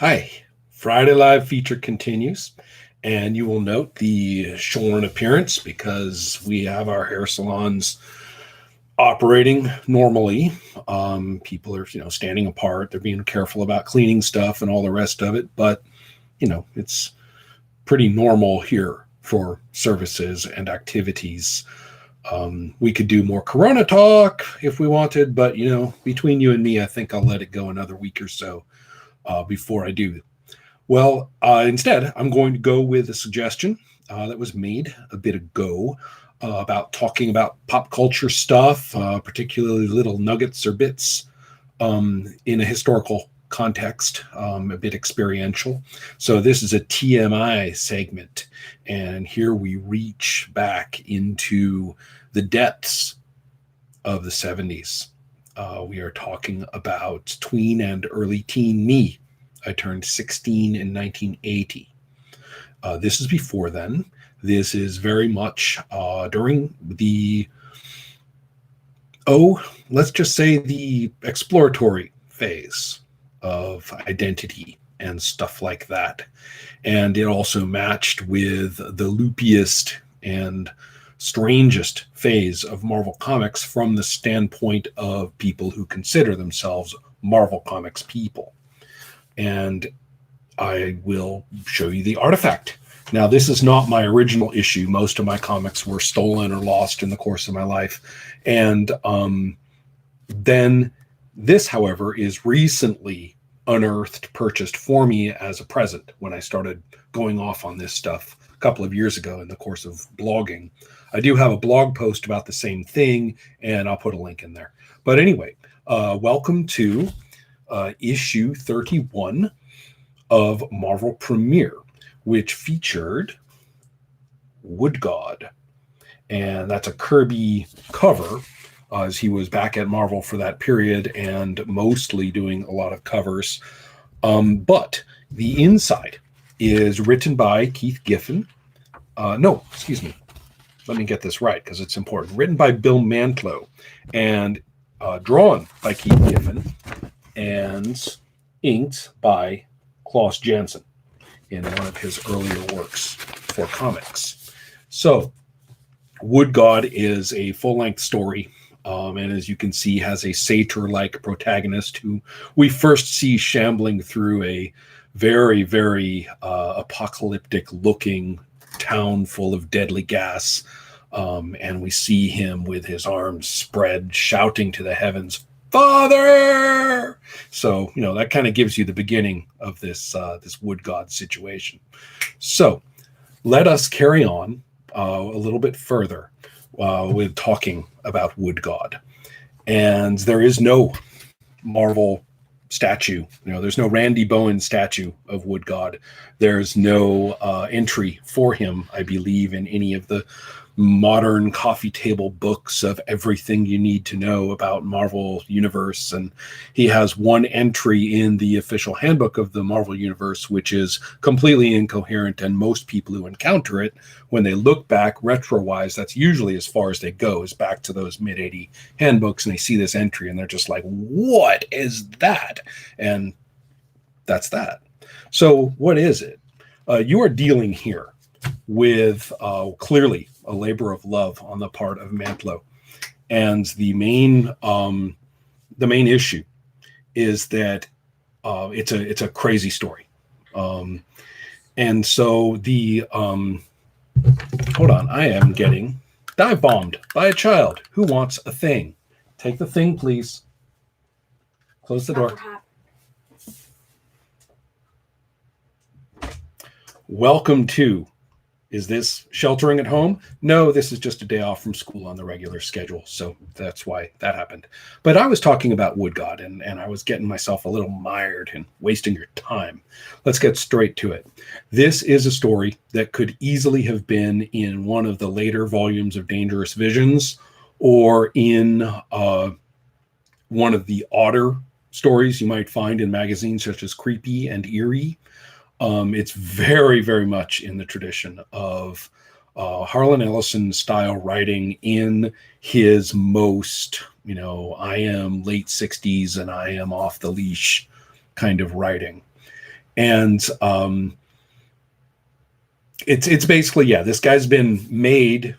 Hi, Friday Live feature continues, and you will note the shorn appearance because we have our hair salons operating normally. People are, standing apart. They're being careful about cleaning stuff and all the rest of it, but it's pretty normal here for services and activities. We could do more Corona talk if we wanted, but between you and me, I think I'll let it go another week or so before I do. Well, instead, I'm going to go with a suggestion that was made a bit ago about talking about pop culture stuff, particularly little nuggets or bits in a historical context, a bit experiential. So, this is a TMI segment, and here we reach back into the depths of the 70s. We are talking about tween and early teen me. I turned 16 in 1980. This is before then. This is very much during the, let's just say the exploratory phase of identity and stuff like that. And it also matched with the loopiest and strangest phase of Marvel Comics from the standpoint of people who consider themselves Marvel Comics people. And I will show you the artifact. Now, this is not my original issue. Most of my comics were stolen or lost in the course of my life. And then this, however, is recently unearthed, purchased for me as a present when I started going off on this stuff a couple of years ago in the course of blogging. I do have a blog post about the same thing, and I'll put a link in there. But anyway, welcome to issue 31 of Marvel Premiere, which featured Wood God. And that's a Kirby cover, as he was back at Marvel for that period and mostly doing a lot of covers. But the inside is written by Keith Giffen. No, excuse me. Let me get this right because it's important. Written by Bill Mantlo and drawn by Keith Giffen and inked by Klaus Janson in one of his earlier works for comics. So, Wood God is a full-length story, and as you can see, has a satyr-like protagonist who we first see shambling through a very, very apocalyptic-looking town full of deadly gas, and we see him with his arms spread, shouting to the heavens, "Father!" So, that kind of gives you the beginning of this Wood God situation. So, let us carry on a little bit further with talking about Wood God. And there is no Marvel statue. There's no Randy Bowen statue of Wood God. There's no entry for him, I believe, in any of the modern coffee table books of everything you need to know about Marvel Universe. And he has one entry in the official handbook of the Marvel Universe, which is completely incoherent. And most people who encounter it, when they look back retro-wise, that's usually as far as they go, is back to those mid-80 handbooks. And they see this entry and they're just like, what is that? And that's that. So what is it? You are dealing here with clearly a labor of love on the part of Mantlo, and the main issue is that it's a crazy story, and so the hold on, I am getting dive bombed by a child who wants a thing. Take the thing, please. Close the door. Welcome to. Is this sheltering at home? No, this is just a day off from school on the regular schedule. So that's why that happened. But I was talking about Wood God, and I was getting myself a little mired and wasting your time. Let's get straight to it. This is a story that could easily have been in one of the later volumes of Dangerous Visions or in one of the odder stories you might find in magazines such as Creepy and Eerie. It's very, very much in the tradition of Harlan Ellison style writing in his most, I am late 60s and I am off the leash kind of writing. And it's basically, yeah, this guy's been made,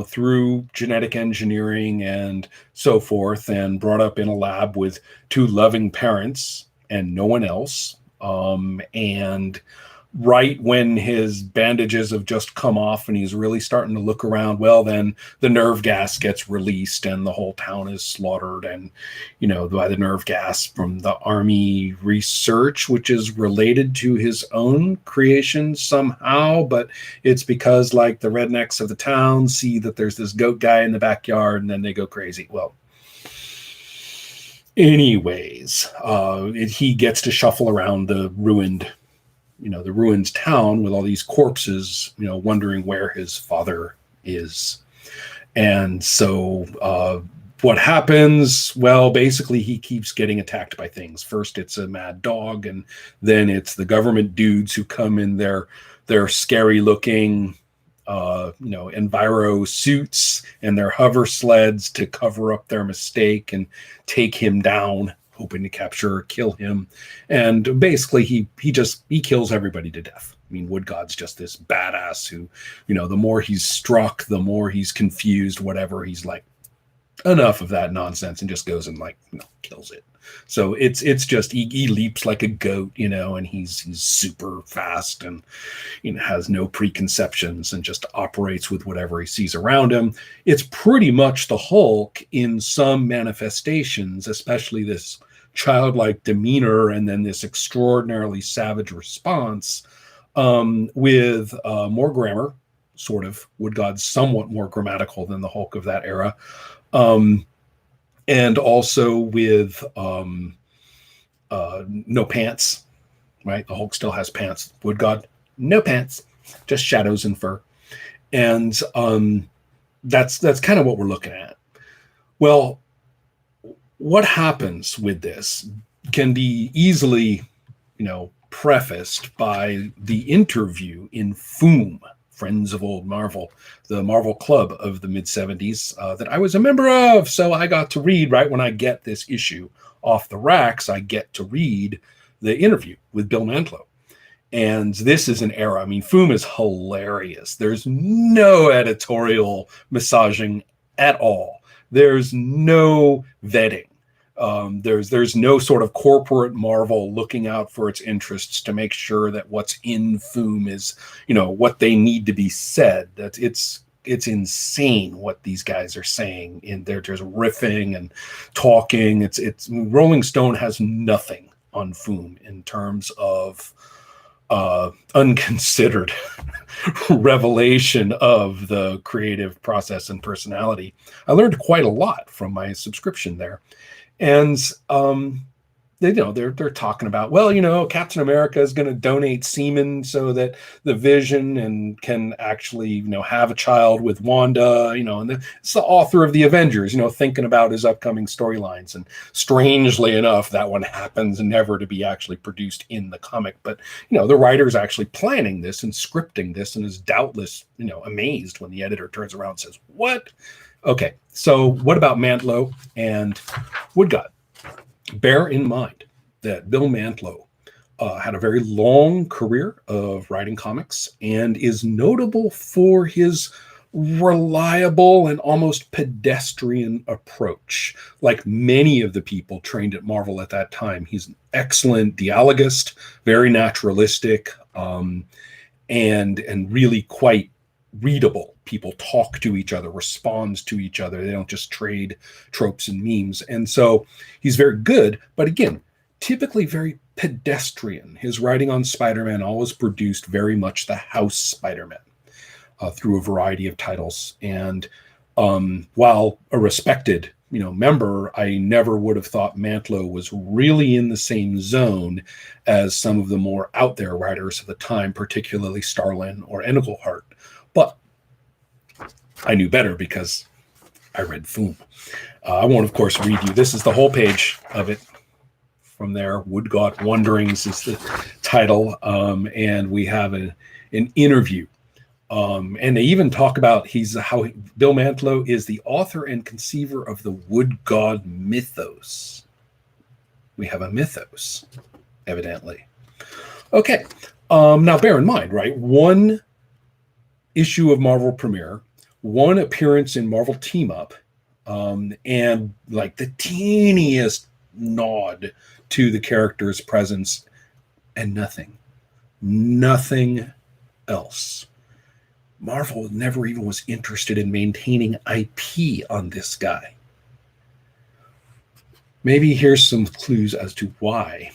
through genetic engineering and so forth, and brought up in a lab with two loving parents and no one else. And right when his bandages have just come off and he's really starting to look around, well, then the nerve gas gets released and the whole town is slaughtered, and by the nerve gas from the army research, which is related to his own creation somehow, but it's because like the rednecks of the town see that there's this goat guy in the backyard and then they go crazy. Well, anyways, he gets to shuffle around the ruined town with all these corpses, wondering where his father is. And so what happens? Well, basically he keeps getting attacked by things. First it's a mad dog, and then it's the government dudes who come in their scary looking enviro suits and their hover sleds to cover up their mistake and take him down, hoping to capture or kill him. And basically he kills everybody to death. I mean, Wood God's just this badass who, the more he's struck, the more he's confused, whatever. He's like, enough of that nonsense, and just goes and kills it. So it's just he leaps like a goat, and he's super fast and has no preconceptions and just operates with whatever he sees around him. It's pretty much the Hulk in some manifestations, especially this childlike demeanor and then this extraordinarily savage response, with more grammar, sort of. Wood God's somewhat more grammatical than the Hulk of that era. And also with no pants, right? The Hulk still has pants. Wood God, no pants, just shadows and fur. And that's kind of what we're looking at. Well, what happens with this can be easily, prefaced by the interview in Foom, Friends of Old Marvel, the Marvel Club of the mid-'70s that I was a member of. So I got to read, right when I get this issue off the racks, I get to read the interview with Bill Mantlo. And this is an era. I mean, Foom is hilarious. There's no editorial massaging at all. There's no vetting. There's no sort of corporate Marvel looking out for its interests to make sure that what's in Foom is, what they need to be said. That it's insane what these guys are saying. They're just riffing and talking. It's Rolling Stone has nothing on Foom in terms of unconsidered revelation of the creative process and personality. I learned quite a lot from my subscription there. And they're talking about, well, Captain America is going to donate semen so that the Vision and can actually, have a child with Wanda, and it's the author of the Avengers, thinking about his upcoming storylines. And strangely enough, that one happens never to be actually produced in the comic. But, the writer's actually planning this and scripting this and is doubtless, amazed when the editor turns around and says, what? Okay, so what about Mantlo and Wood God? Bear in mind that Bill Mantlo had a very long career of writing comics and is notable for his reliable and almost pedestrian approach. Like many of the people trained at Marvel at that time, he's an excellent dialogist, very naturalistic, and really quite readable. People talk to each other, respond to each other. They don't just trade tropes and memes. And so he's very good, but again, typically very pedestrian. His writing on Spider-Man always produced very much the house Spider-Man through a variety of titles. And while a respected member, I never would have thought Mantlo was really in the same zone as some of the more out there writers of the time, particularly Starlin or Engelhart. But I knew better because I read Foom. I won't, of course, read you. This is the whole page of it from there. Wood God Wanderings is the title. And we have an interview. And they even talk about how Bill Mantlo is the author and conceiver of the Wood God mythos. We have a mythos, evidently. Okay. Now, bear in mind, right? One issue of Marvel Premiere, one appearance in Marvel Team Up, and like the teeniest nod to the character's presence, and nothing else. Marvel never even was interested in maintaining IP on this guy. Maybe here's some clues as to why.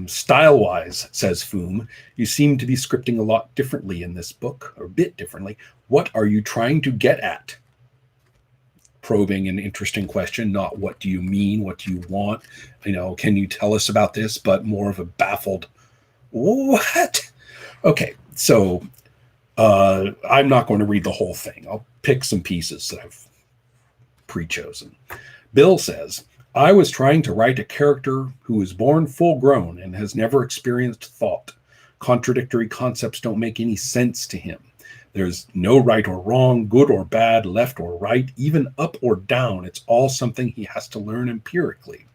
Style-wise, says Foom, you seem to be scripting a lot differently in this book, or a bit differently. What are you trying to get at? Probing an interesting question, not what do you mean, what do you want? Can you tell us about this? But more of a baffled, what? Okay, so I'm not going to read the whole thing. I'll pick some pieces that I've pre-chosen. Bill says, I was trying to write a character who was born full grown and has never experienced thought. Contradictory concepts don't make any sense to him. There's no right or wrong, good or bad, left or right, even up or down. It's all something he has to learn empirically.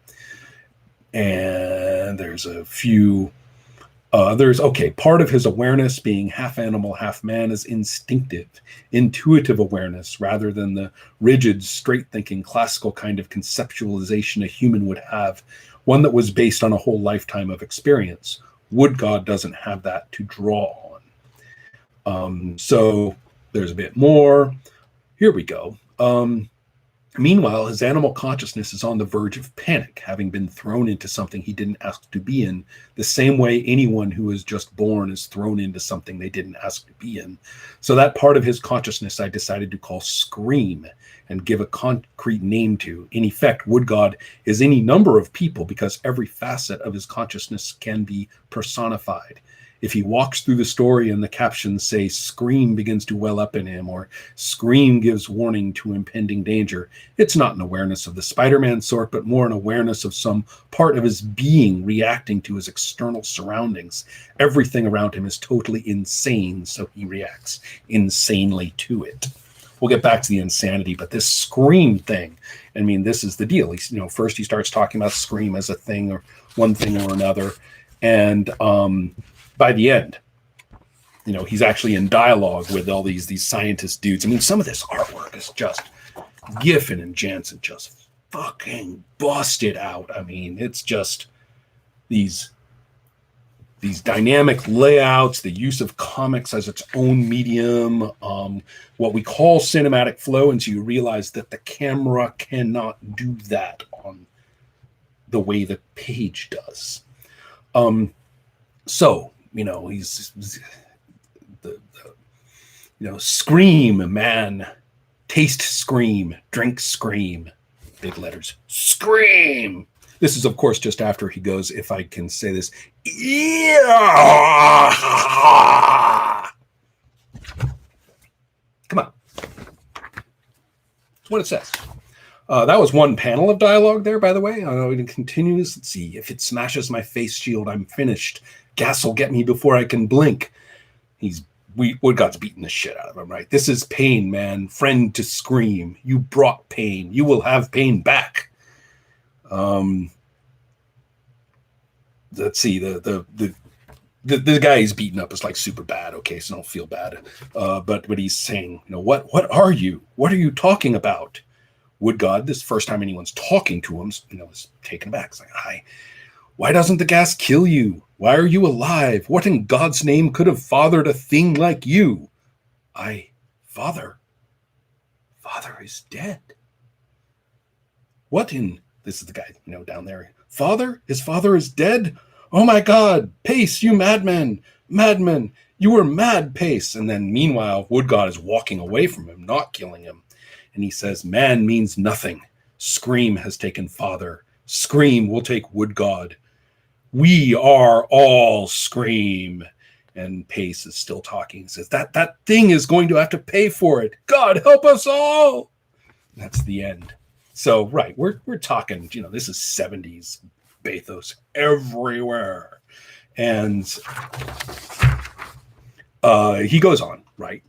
And there's a few part of his awareness being half animal, half man is instinctive, intuitive awareness rather than the rigid, straight-thinking, classical kind of conceptualization a human would have, one that was based on a whole lifetime of experience. Wood God doesn't have that to draw on. So there's a bit more. Here we go. Meanwhile, his animal consciousness is on the verge of panic, having been thrown into something he didn't ask to be in, the same way anyone who is just born is thrown into something they didn't ask to be in. So that part of his consciousness I decided to call Scream and give a concrete name to. In effect, Wood God is any number of people because every facet of his consciousness can be personified. If he walks through the story and the captions say Scream begins to well up in him or Scream gives warning to impending danger, it's not an awareness of the Spider-Man sort, but more an awareness of some part of his being reacting to his external surroundings. Everything around him is totally insane, so he reacts insanely to it. We'll get back to the insanity, but this Scream thing, I mean, this is the deal. First he starts talking about Scream as a thing or one thing or another, and by the end, he's actually in dialogue with all these scientist dudes. I mean, some of this artwork is just Giffen and Jansen just fucking busted out. I mean, it's just these dynamic layouts, the use of comics as its own medium, what we call cinematic flow, and so you realize that the camera cannot do that on the way the page does. So he's the Scream, man. Taste Scream, drink Scream. Big letters. Scream. This is, of course, just after he goes, if I can say this, yeah. Come on. That's what it says. That was one panel of dialogue there, by the way. It continues. Let's see. If it smashes my face shield, I'm finished. Gas will get me before I can blink. Wood God's beating the shit out of him, right? This is pain, man. Friend to Scream. You brought pain. You will have pain back. Let's see. The guy he's beating up is like super bad. Okay, so don't feel bad. But he's saying, what are you? What are you talking about? Wood God, this first time anyone's talking to him, is taken aback. It's like, hi. Why doesn't the gas kill you? Why are you alive? What in God's name could have fathered a thing like you? Father is dead. What in, this is the guy, down there. His father is dead? Oh my God, Pace, you madman, you were mad, Pace. And then meanwhile, Wood God is walking away from him, not killing him. And he says, man means nothing. Scream has taken father. Scream will take Wood God. We are all Scream. And Pace is still talking. He says, that thing is going to have to pay for it. God help us all. And that's the end. So, right, we're talking, this is 70s bathos everywhere. And he goes on, right?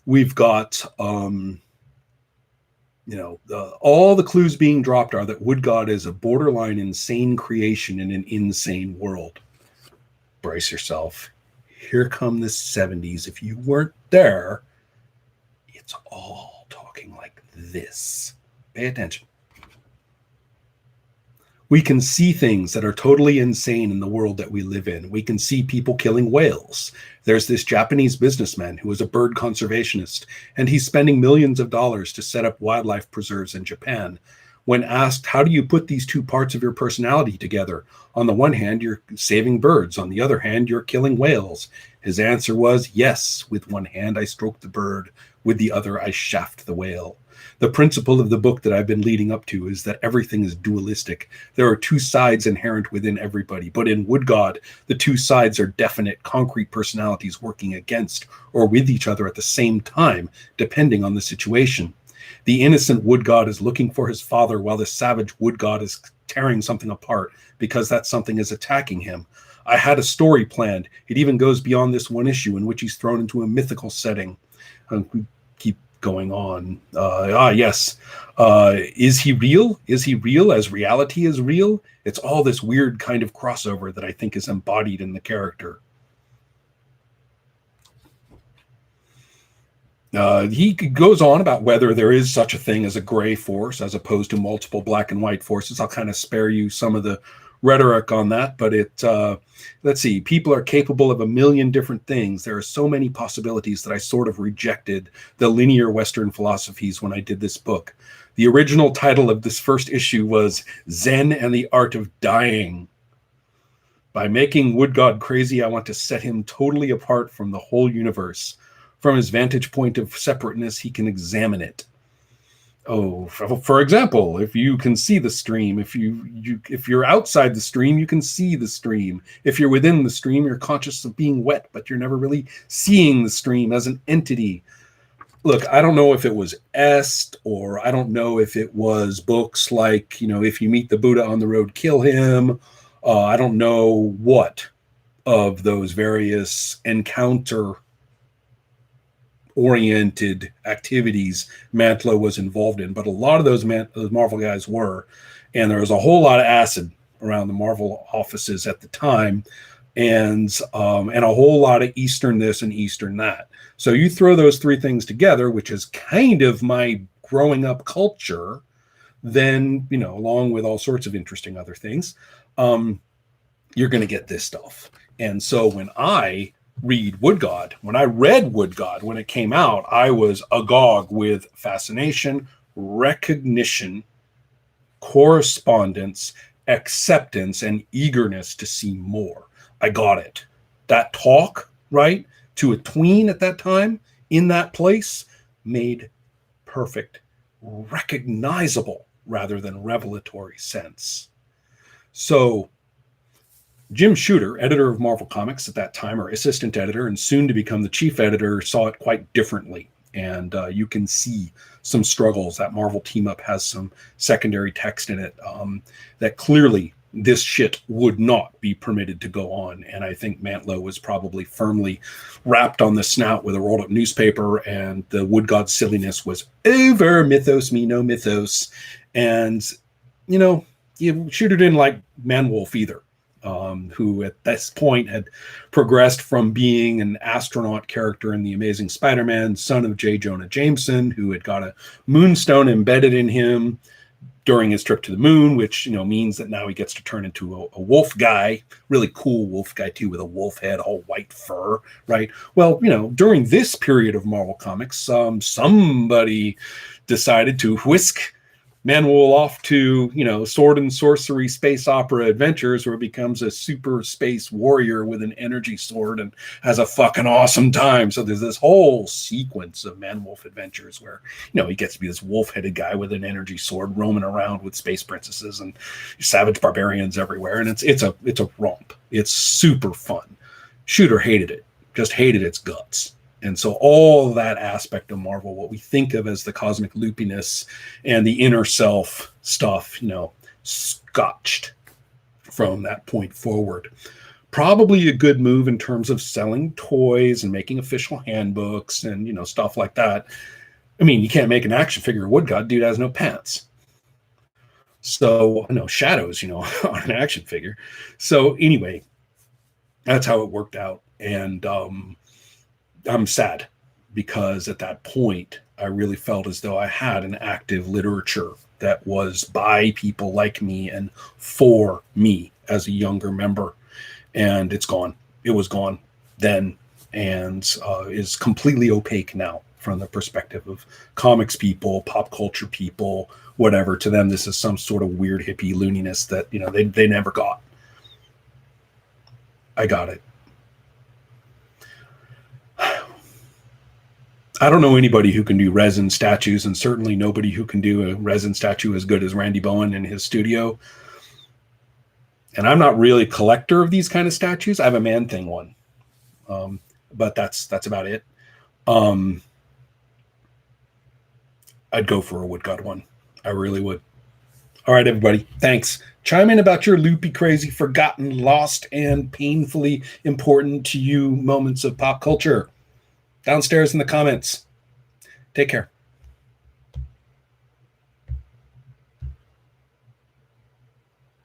We've got, all the clues being dropped are that Wood God is a borderline insane creation in an insane world. brace yourself. Here come the 70s. If you weren't there, it's all talking like this. Pay attention. We can see things that are totally insane in the world that we live in. We can see people killing whales. There's this Japanese businessman who is a bird conservationist, and he's spending millions of dollars to set up wildlife preserves in Japan. When asked, how do you put these two parts of your personality together? On the one hand, you're saving birds. On the other hand, you're killing whales. His answer was, yes, with one hand I stroke the bird, with the other I shaft the whale. The principle of the book that I've been leading up to is that everything is dualistic. There are two sides inherent within everybody, but in Wood God, the two sides are definite, concrete personalities working against or with each other at the same time, depending on the situation. The innocent wood god is looking for his father, while the savage wood god is tearing something apart because that something is attacking him. I had a story planned. It even goes beyond this one issue in which he's thrown into a mythical setting. We keep going on. Yes. Is he real? Is he real as reality is real? It's all this weird kind of crossover that I think is embodied in the character. He goes on about whether there is such a thing as a gray force as opposed to multiple black and white forces. I'll kind of spare you some of the rhetoric on that, but let's see, people are capable of a million different things. There are so many possibilities that I sort of rejected the linear Western philosophies when I did this book. The original title of this first issue was Zen and the Art of Dying. By making Wood God crazy, I want to set him totally apart from the whole universe. From his vantage point of separateness, he can examine it. Oh, for example, if you can see the stream, if you're outside the stream, you can see the stream. If you're within the stream, you're conscious of being wet, but you're never really seeing the stream as an entity. Look, I don't know if it was Est, or I don't know if it was books like, if you meet the Buddha on the road, kill him. I don't know what of those various encounter oriented activities Mantlo was involved in, but a lot of those Marvel guys were, and there was a whole lot of acid around the Marvel offices at the time, and a whole lot of Eastern this and Eastern that. So you throw those three things together, which is kind of my growing up culture, then along with all sorts of interesting other things, you're going to get this stuff. And so when I read Wood God, when I read Wood God when it came out, I was agog with fascination, recognition, correspondence, acceptance, and eagerness to see more. I got it. That talk, right, to a tween at that time in that place made perfect, recognizable rather than revelatory sense. So Jim Shooter, editor of Marvel Comics at that time, or assistant editor, and soon to become the chief editor, saw it quite differently. And you can see some struggles. That Marvel team up has some secondary text in it that clearly this shit would not be permitted to go on. And I think Mantlo was probably firmly wrapped on the snout with a rolled up newspaper, and the Wood God silliness was over. Mythos, me no mythos. And, Shooter didn't like Manwolf either. Who at this point had progressed from being an astronaut character in The Amazing Spider-Man, son of J. Jonah Jameson, who had got a moonstone embedded in him during his trip to the moon, which means that now he gets to turn into a wolf guy, really cool wolf guy too, with a wolf head, all white fur, right? Well, during this period of Marvel Comics, somebody decided to whisk Manwolf off to, sword and sorcery space opera adventures, where it becomes a super space warrior with an energy sword and has a fucking awesome time. So there's this whole sequence of Manwolf adventures where, he gets to be this wolf-headed guy with an energy sword roaming around with space princesses and savage barbarians everywhere. And it's a romp. It's super fun. Shooter hated it, just hated its guts. And so all that aspect of Marvel, what we think of as the cosmic loopiness and the inner self stuff, scotched from that point forward. Probably a good move in terms of selling toys and making official handbooks and, stuff like that. I mean, you can't make an action figure of Wood God. Dude has no pants. So, shadows, on an action figure. So anyway, That's how it worked out. And I'm sad because at that point, I really felt as though I had an active literature that was by people like me and for me as a younger member. And it's gone. It was gone then, and is completely opaque now from the perspective of comics people, pop culture people, whatever. To them, this is some sort of weird hippie looniness that, you know, they never got. I got it. I don't know anybody who can do resin statues, and certainly nobody who can do a resin statue as good as Randy Bowen in his studio. And I'm not really a collector of these kind of statues. I have a Man Thing one, but that's about it. I'd go for a woodcut one. I really would. All right, everybody. Thanks. Chime in about your loopy, crazy, forgotten, lost, and painfully important to you moments of pop culture downstairs in the comments. Take care.